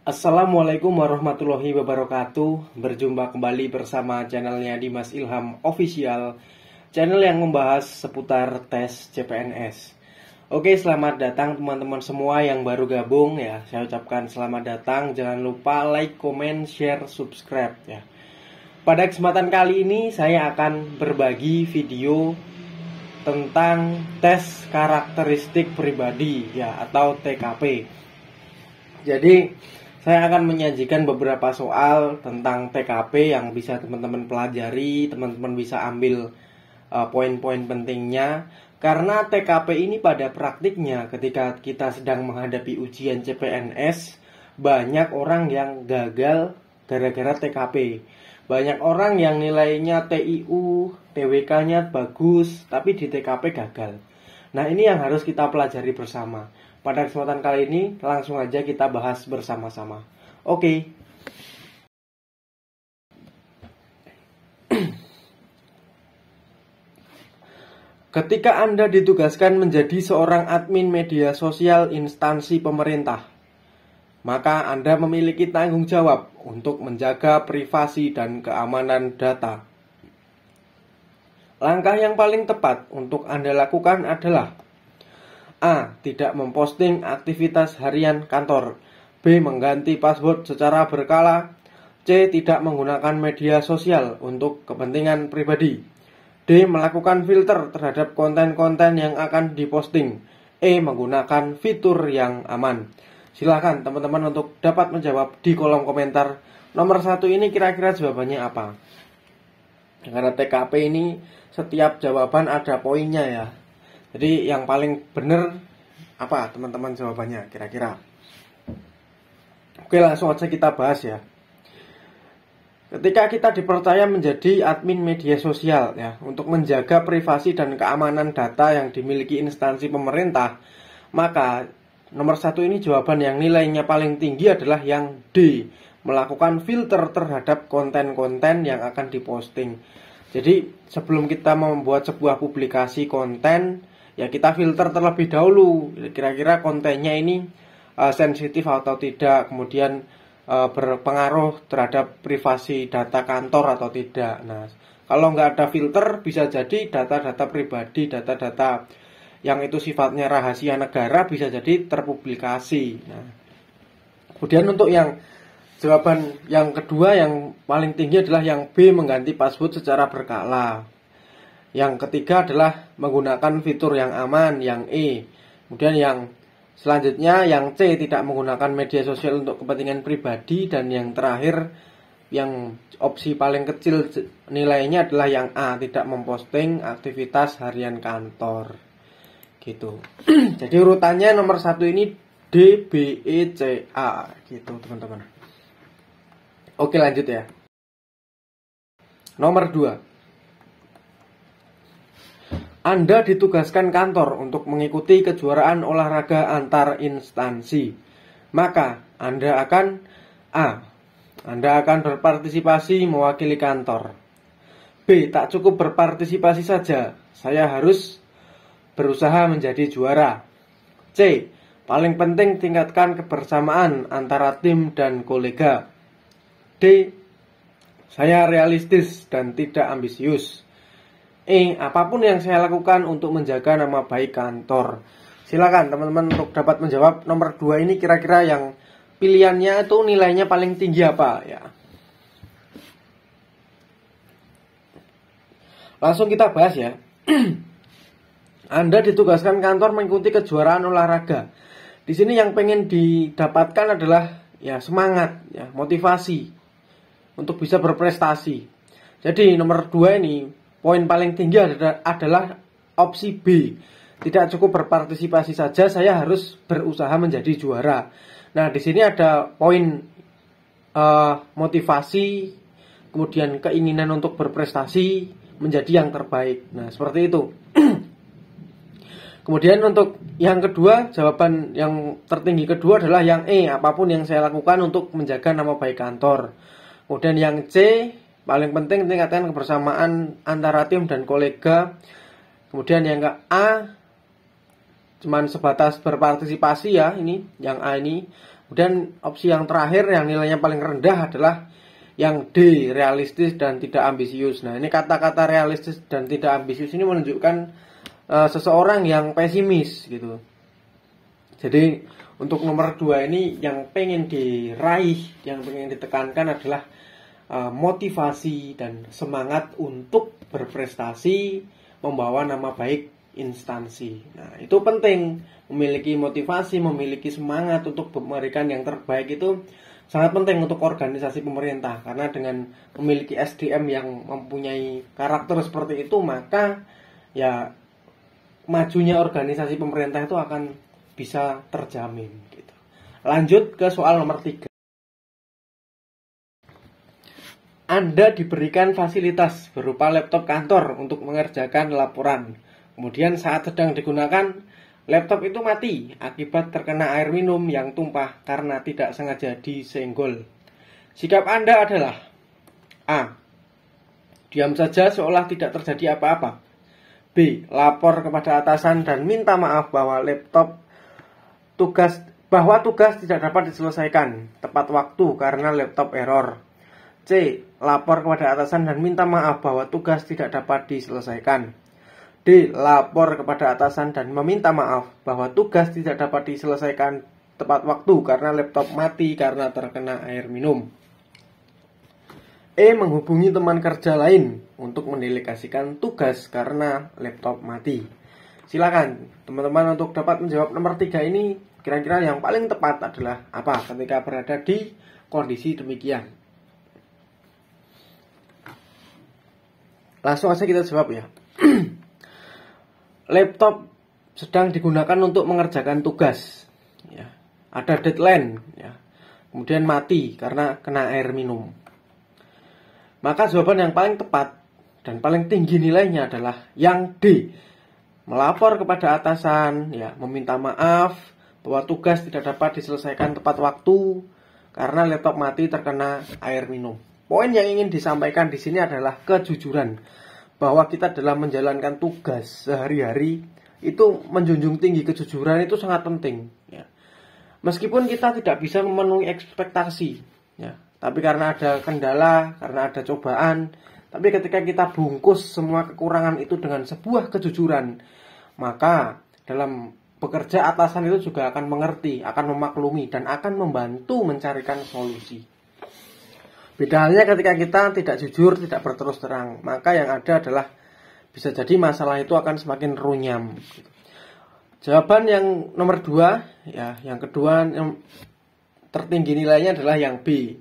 Assalamualaikum warahmatullahi wabarakatuh. Berjumpa kembali bersama channelnya Dimas Ilham Official, channel yang membahas seputar tes CPNS. Oke, selamat datang teman-teman semua yang baru gabung ya. Saya ucapkan selamat datang. Jangan lupa like, comment, share, subscribe ya. Pada kesempatan kali ini saya akan berbagi video tentang tes karakteristik pribadi ya, atau TKP. Jadi saya akan menyajikan beberapa soal tentang TKP yang bisa teman-teman pelajari, teman-teman bisa ambil poin-poin pentingnya. Karena TKP ini pada praktiknya ketika kita sedang menghadapi ujian CPNS, banyak orang yang gagal gara-gara TKP. Banyak orang yang nilainya TIU, TWK-nya bagus, tapi di TKP gagal. Nah, ini yang harus kita pelajari bersama. Pada kesempatan kali ini langsung aja kita bahas bersama-sama. Oke. Ketika Anda ditugaskan menjadi seorang admin media sosial instansi pemerintah, maka Anda memiliki tanggung jawab untuk menjaga privasi dan keamanan data. Langkah yang paling tepat untuk Anda lakukan adalah A. Tidak memposting aktivitas harian kantor. B. Mengganti password secara berkala. C. Tidak menggunakan media sosial untuk kepentingan pribadi. D. Melakukan filter terhadap konten-konten yang akan diposting. E. Menggunakan fitur yang aman. Silahkan teman-teman untuk dapat menjawab di kolom komentar. Nomor 1 ini kira-kira jawabannya apa? Karena TKP ini setiap jawaban ada poinnya ya. Jadi yang paling benar apa teman-teman jawabannya kira-kira? Oke, langsung aja kita bahas ya. Ketika kita dipercaya menjadi admin media sosial ya, untuk menjaga privasi dan keamanan data yang dimiliki instansi pemerintah, maka nomor 1 ini jawaban yang nilainya paling tinggi adalah yang D. Melakukan filter terhadap konten-konten yang akan diposting. Jadi sebelum kita membuat sebuah publikasi konten, ya kita filter terlebih dahulu, kira-kira kontennya ini sensitif atau tidak, kemudian berpengaruh terhadap privasi data kantor atau tidak. Nah, kalau nggak ada filter, bisa jadi data-data pribadi, data-data yang itu sifatnya rahasia negara bisa jadi terpublikasi. Nah, kemudian untuk yang jawaban yang kedua yang paling tinggi adalah yang B. Mengganti password secara berkala. Yang ketiga adalah menggunakan fitur yang aman, yang E. Kemudian yang selanjutnya yang C, tidak menggunakan media sosial untuk kepentingan pribadi. Dan yang terakhir, yang opsi paling kecil nilainya adalah yang A, tidak memposting aktivitas harian kantor. Gitu. Jadi urutannya nomor 1 ini D, B, E, C, A. Gitu teman-teman. Oke, lanjut ya. Nomor 2. Anda ditugaskan kantor untuk mengikuti kejuaraan olahraga antar instansi. Maka Anda akan A. Anda akan berpartisipasi mewakili kantor. B. Tak cukup berpartisipasi saja, saya harus berusaha menjadi juara. C. Paling penting tingkatkan kebersamaan antara tim dan kolega. D. Saya realistis dan tidak ambisius. E. Apapun yang saya lakukan untuk menjaga nama baik kantor. Silakan teman-teman untuk dapat menjawab nomor 2 ini kira-kira yang pilihannya itu nilainya paling tinggi apa ya. Langsung kita bahas ya. Anda ditugaskan kantor mengikuti kejuaraan olahraga. Di sini yang pengen didapatkan adalah ya semangat, ya motivasi untuk bisa berprestasi. Jadi nomor 2 ini poin paling tinggi adalah opsi B. Tidak cukup berpartisipasi saja, saya harus berusaha menjadi juara. Nah, di sini ada poin motivasi, kemudian keinginan untuk berprestasi menjadi yang terbaik. Nah, seperti itu. Kemudian untuk yang kedua, jawaban yang tertinggi kedua adalah yang E. Apapun yang saya lakukan untuk menjaga nama baik kantor. Kemudian yang C, paling penting tingkatkan kebersamaan antara tim dan kolega. Kemudian yang ke A, cuman sebatas berpartisipasi ya, ini yang A ini. Kemudian opsi yang terakhir yang nilainya paling rendah adalah yang D, realistis dan tidak ambisius. Nah, ini kata-kata realistis dan tidak ambisius ini menunjukkan seseorang yang pesimis gitu. Jadi untuk nomor 2 ini yang pengen diraih, yang pengen ditekankan adalah motivasi dan semangat untuk berprestasi, membawa nama baik instansi. Nah, itu penting, memiliki motivasi, memiliki semangat untuk memberikan yang terbaik itu sangat penting untuk organisasi pemerintah, karena dengan memiliki SDM yang mempunyai karakter seperti itu, maka ya majunya organisasi pemerintah itu akan bisa terjamin gitu. Lanjut ke soal nomor 3. Anda diberikan fasilitas berupa laptop kantor untuk mengerjakan laporan. Kemudian saat sedang digunakan, laptop itu mati akibat terkena air minum yang tumpah karena tidak sengaja disenggol. Sikap Anda adalah A. Diam saja seolah tidak terjadi apa-apa. B. Lapor kepada atasan dan minta maaf bahwa tugas tidak dapat diselesaikan tepat waktu karena laptop error. C. Lapor kepada atasan dan minta maaf bahwa tugas tidak dapat diselesaikan. D. Lapor kepada atasan dan meminta maaf bahwa tugas tidak dapat diselesaikan tepat waktu karena laptop mati karena terkena air minum. E. Menghubungi teman kerja lain untuk mendelegasikan tugas karena laptop mati. Silakan teman-teman untuk dapat menjawab nomor 3 ini, kira-kira yang paling tepat adalah apa ketika berada di kondisi demikian. Langsung aja kita jawab ya. Laptop sedang digunakan untuk mengerjakan tugas ya. Ada deadline ya. Kemudian mati karena kena air minum. Maka jawaban yang paling tepat dan paling tinggi nilainya adalah yang D. Melapor kepada atasan ya, meminta maaf bahwa tugas tidak dapat diselesaikan tepat waktu karena laptop mati terkena air minum. Poin yang ingin disampaikan di sini adalah kejujuran, bahwa kita dalam menjalankan tugas sehari-hari itu menjunjung tinggi kejujuran itu sangat penting ya. Meskipun kita tidak bisa memenuhi ekspektasi ya, tapi karena ada kendala, karena ada cobaan, tapi ketika kita bungkus semua kekurangan itu dengan sebuah kejujuran, maka dalam bekerja atasan itu juga akan mengerti, akan memaklumi dan akan membantu mencarikan solusi. Beda halnya ketika kita tidak jujur, tidak berterus terang, maka yang ada adalah bisa jadi masalah itu akan semakin runyam. Jawaban yang nomor 2, ya, yang kedua yang tertinggi nilainya adalah yang B.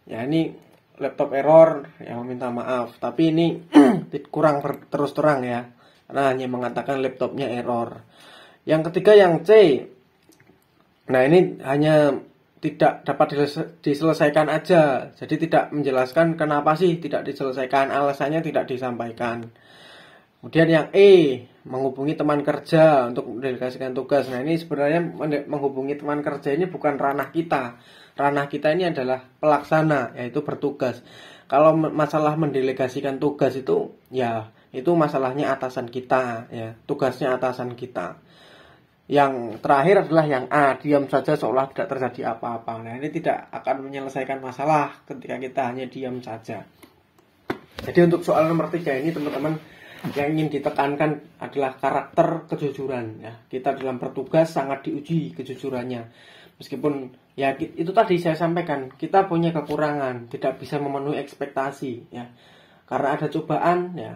Ya, ini laptop error, ya meminta maaf. Tapi ini kurang berterus terang ya, karena hanya mengatakan laptopnya error. Yang ketiga yang C. Nah, ini hanya tidak dapat diselesaikan aja, jadi tidak menjelaskan kenapa sih tidak diselesaikan, alasannya tidak disampaikan. Kemudian yang E, menghubungi teman kerja untuk mendelegasikan tugas. Nah, ini sebenarnya menghubungi teman kerja ini bukan ranah kita. Ranah kita ini adalah pelaksana, yaitu bertugas. Kalau masalah mendelegasikan tugas itu, ya itu masalahnya atasan kita, ya tugasnya atasan kita. Yang terakhir adalah yang A, diam saja seolah tidak terjadi apa-apa. Nah, ini tidak akan menyelesaikan masalah ketika kita hanya diam saja. Jadi untuk soal nomor 3 ini teman-teman, yang ingin ditekankan adalah karakter kejujuran ya. Kita dalam bertugas sangat diuji kejujurannya. Meskipun ya itu tadi saya sampaikan, kita punya kekurangan, tidak bisa memenuhi ekspektasi ya. Karena ada cobaan ya.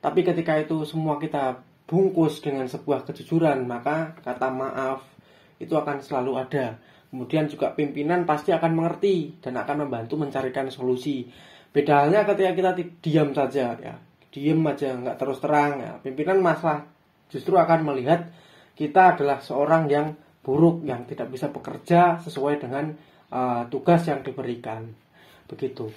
Tapi ketika itu semua kita bungkus dengan sebuah kejujuran, maka kata maaf itu akan selalu ada. Kemudian juga pimpinan pasti akan mengerti dan akan membantu mencarikan solusi. Beda halnya ketika kita diam saja ya, diam aja nggak terus terang ya, pimpinan masalah justru akan melihat kita adalah seorang yang buruk, yang tidak bisa bekerja sesuai dengan tugas yang diberikan. Begitu.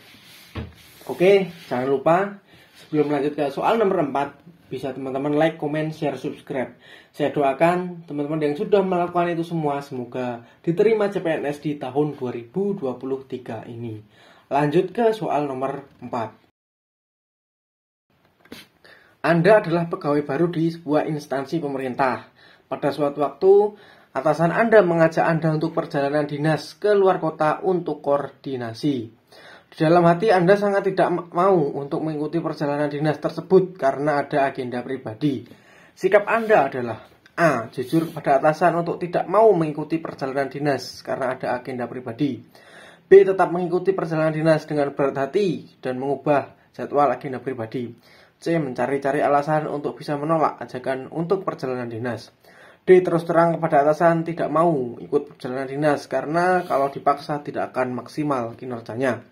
Oke, jangan lupa sebelum lanjut ke soal nomor 4, bisa teman-teman like, comment, share, subscribe. Saya doakan teman-teman yang sudah melakukan itu semua semoga diterima CPNS di tahun 2023 ini. Lanjut ke soal nomor 4. Anda adalah pegawai baru di sebuah instansi pemerintah. Pada suatu waktu, atasan Anda mengajak Anda untuk perjalanan dinas ke luar kota untuk koordinasi. Di dalam hati Anda sangat tidak mau untuk mengikuti perjalanan dinas tersebut karena ada agenda pribadi. Sikap Anda adalah A. Jujur kepada atasan untuk tidak mau mengikuti perjalanan dinas karena ada agenda pribadi. B. Tetap mengikuti perjalanan dinas dengan berat hati dan mengubah jadwal agenda pribadi. C. Mencari-cari alasan untuk bisa menolak ajakan untuk perjalanan dinas. D. Terus terang kepada atasan tidak mau ikut perjalanan dinas karena kalau dipaksa tidak akan maksimal kinerjanya.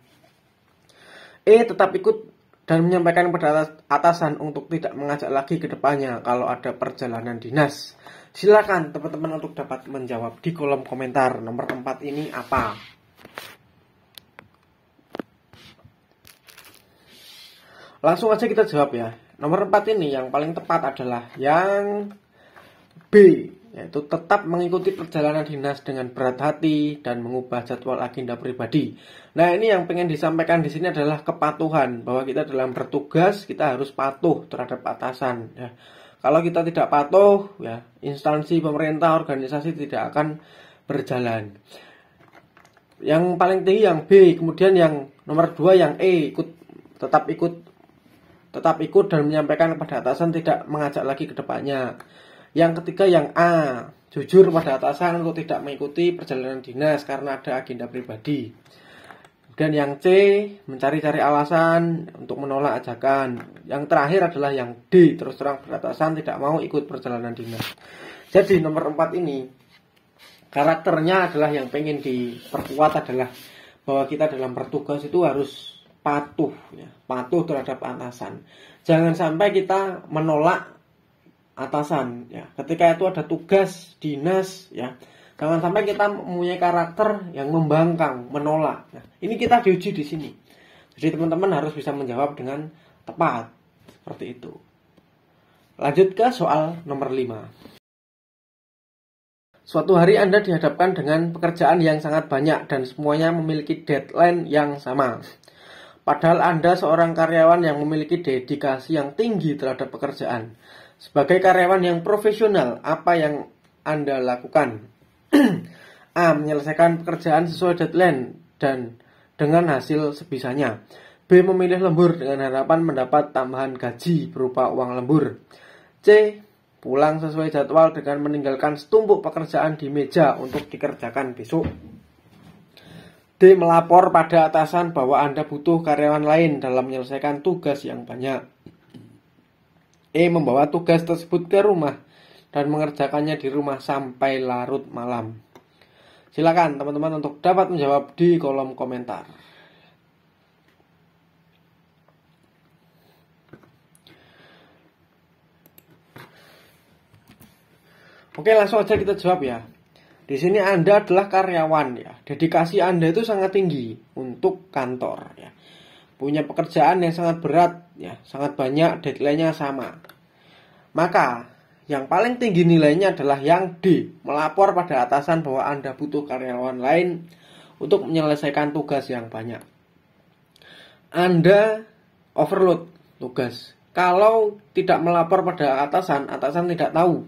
E. Tetap ikut dan menyampaikan kepada atasan untuk tidak mengajak lagi ke depannya kalau ada perjalanan dinas. Silakan teman-teman untuk dapat menjawab di kolom komentar. Nomor 4 ini apa? Langsung aja kita jawab ya. Nomor 4 ini yang paling tepat adalah yang B, yaitu tetap mengikuti perjalanan dinas dengan berat hati dan mengubah jadwal agenda pribadi. Nah, ini yang pengen disampaikan di sini adalah kepatuhan, bahwa kita dalam bertugas kita harus patuh terhadap atasan ya. Kalau kita tidak patuh ya, instansi pemerintah, organisasi tidak akan berjalan. Yang paling tinggi yang B, kemudian yang nomor 2 yang E, tetap ikut dan menyampaikan kepada atasan tidak mengajak lagi ke depannya. Yang ketiga yang A, jujur pada atasan untuk tidak mengikuti perjalanan dinas karena ada agenda pribadi. Dan yang C, mencari-cari alasan untuk menolak ajakan. Yang terakhir adalah yang D, terus terang beratasan tidak mau ikut perjalanan dinas. Jadi nomor 4 ini karakternya adalah yang pengen diperkuat adalah bahwa kita dalam bertugas itu harus patuh ya, patuh terhadap atasan. Jangan sampai kita menolak atasan ya. Ketika itu ada tugas dinas ya, jangan sampai kita mempunyai karakter yang membangkang, menolak. Nah, ini kita diuji di sini. Jadi teman-teman harus bisa menjawab dengan tepat seperti itu. Lanjut ke soal nomor 5. Suatu hari Anda dihadapkan dengan pekerjaan yang sangat banyak dan semuanya memiliki deadline yang sama. Padahal Anda seorang karyawan yang memiliki dedikasi yang tinggi terhadap pekerjaan. Sebagai karyawan yang profesional, apa yang Anda lakukan? A. Menyelesaikan pekerjaan sesuai deadline dan dengan hasil sebisanya. B. Memilih lembur dengan harapan mendapat tambahan gaji berupa uang lembur. C. Pulang sesuai jadwal dengan meninggalkan setumpuk pekerjaan di meja untuk dikerjakan besok. D. Melapor pada atasan bahwa Anda butuh karyawan lain dalam menyelesaikan tugas yang banyak. E. Membawa tugas tersebut ke rumah dan mengerjakannya di rumah sampai larut malam. Silakan teman-teman untuk dapat menjawab di kolom komentar. Oke, langsung aja kita jawab ya. Di sini Anda adalah karyawan ya. Dedikasi Anda itu sangat tinggi untuk kantor ya. Punya pekerjaan yang sangat berat ya, sangat banyak, deadline-nya sama. Maka yang paling tinggi nilainya adalah yang D, melapor pada atasan bahwa Anda butuh karyawan lain untuk menyelesaikan tugas yang banyak. Anda overload tugas. Kalau tidak melapor pada atasan, atasan tidak tahu.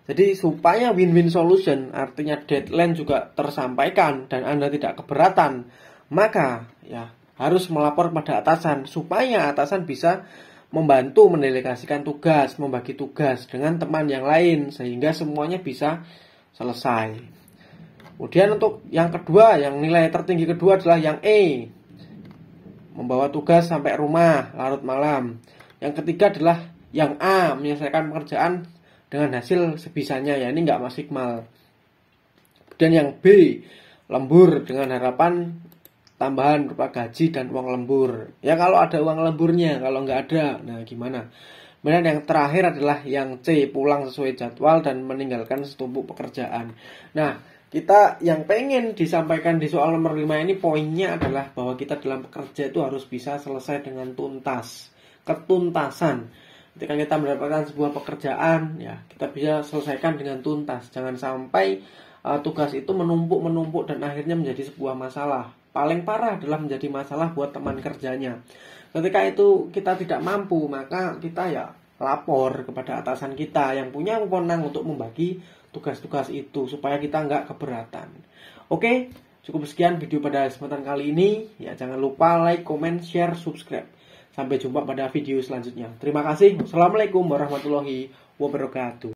Jadi supaya win-win solution, artinya deadline juga tersampaikan dan Anda tidak keberatan, maka ya harus melapor pada atasan supaya atasan bisa membantu mendelegasikan tugas, membagi tugas dengan teman yang lain sehingga semuanya bisa selesai. Kemudian untuk yang kedua, yang nilai tertinggi kedua adalah yang E, membawa tugas sampai rumah larut malam. Yang ketiga adalah yang A, menyelesaikan pekerjaan dengan hasil sebisanya ya, ini nggak maksimal. Dan yang B, lembur dengan harapan tambahan berupa gaji dan uang lembur. Ya kalau ada uang lemburnya, kalau nggak ada, nah gimana? Kemudian yang terakhir adalah yang C, pulang sesuai jadwal dan meninggalkan setumpuk pekerjaan. Nah, kita yang pengen disampaikan di soal nomor 5 ini poinnya adalah bahwa kita dalam bekerja itu harus bisa selesai dengan tuntas. Ketuntasan. Ketika kita mendapatkan sebuah pekerjaan, ya kita bisa selesaikan dengan tuntas. Jangan sampai tugas itu menumpuk dan akhirnya menjadi sebuah masalah. Paling parah adalah menjadi masalah buat teman kerjanya. Ketika itu kita tidak mampu, maka kita ya lapor kepada atasan kita yang punya wewenang untuk membagi tugas-tugas itu supaya kita nggak keberatan. Oke, cukup sekian video pada kesempatan kali ini. Ya, jangan lupa like, comment, share, subscribe. Sampai jumpa pada video selanjutnya. Terima kasih. Wassalamualaikum warahmatullahi wabarakatuh.